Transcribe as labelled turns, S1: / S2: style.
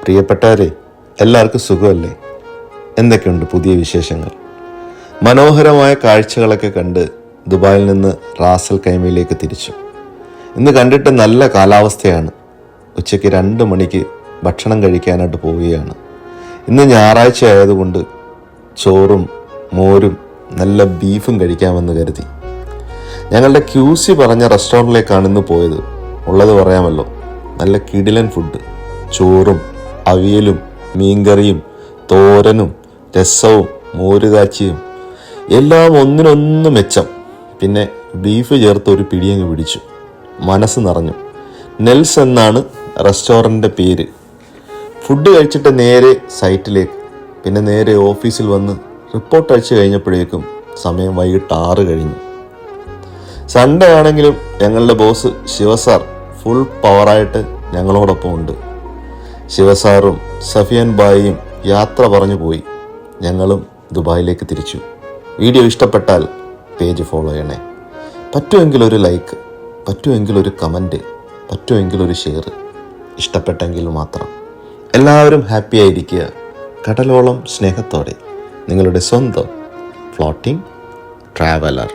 S1: പ്രിയപ്പെട്ടവരെ, എല്ലാവർക്കും സുഖമല്ലേ? എന്തൊക്കെയുണ്ട് പുതിയ വിശേഷങ്ങൾ? മനോഹരമായ കാഴ്ചകളൊക്കെ കണ്ട് ദുബായിൽ നിന്ന് റാസൽ കൈമയിലേക്ക് തിരിച്ചു. ഇന്ന് കണ്ടിട്ട് നല്ല കാലാവസ്ഥയാണ്. ഉച്ചയ്ക്ക് 2 മണിക്ക് ഭക്ഷണം കഴിക്കാനായിട്ട് പോവുകയാണ്. ഇന്ന് ഞായറാഴ്ച ആയതുകൊണ്ട് ചോറും മോരും നല്ല ബീഫും കഴിക്കാമെന്ന് കരുതി ഞങ്ങളുടെ QC പറഞ്ഞ റെസ്റ്റോറൻറ്റിലേക്കാണ് ഇന്ന് പോയത്. ഉള്ളത് പറയാമല്ലോ, നല്ല കിടിലൻ ഫുഡ്. ചോറും അവിയലും മീൻകറിയും തോരനും രസവും മോരുകാച്ചിയും എല്ലാം ഒന്നിനൊന്ന് മെച്ചം. പിന്നെ ബീഫ് ചേർത്ത് ഒരു പിടിയങ്ങ് പിടിച്ചു. മനസ്സ് നിറഞ്ഞു. നെൽസ് എന്നാണ് റെസ്റ്റോറൻറ്റിൻ്റെ പേര്. ഫുഡ് കഴിച്ചിട്ട് നേരെ സൈറ്റിലേക്ക്, പിന്നെ നേരെ ഓഫീസിൽ വന്ന് റിപ്പോർട്ട് അയച്ചു കഴിഞ്ഞപ്പോഴേക്കും സമയം വൈകിട്ട് 6 കഴിഞ്ഞു. സൺഡേ ആണെങ്കിലും ഞങ്ങളുടെ ബോസ് ശിവസാർ ഫുൾ പവറായിട്ട് ഞങ്ങളോടൊപ്പം ഉണ്ട്. ശിവസാറും സഫിയൻ ബായിയും യാത്ര പറഞ്ഞു പോയി. ഞങ്ങളും ദുബായിലേക്ക് തിരിച്ചു. വീഡിയോ ഇഷ്ടപ്പെട്ടാൽ പേജ് ഫോളോ ചെയ്യണേ. പറ്റുമെങ്കിൽ ഒരു ലൈക്ക്, പറ്റുമെങ്കിൽ ഒരു കമൻറ്റ്, പറ്റുമെങ്കിൽ ഒരു ഷെയർ. ഇഷ്ടപ്പെട്ടെങ്കിൽ മാത്രം. എല്ലാവരും ഹാപ്പി ആയിരിക്കുക. കടലോളം സ്നേഹത്തോടെ നിങ്ങളുടെ സ്വന്തം ഫ്ലോട്ടിംഗ് ട്രാവലർ.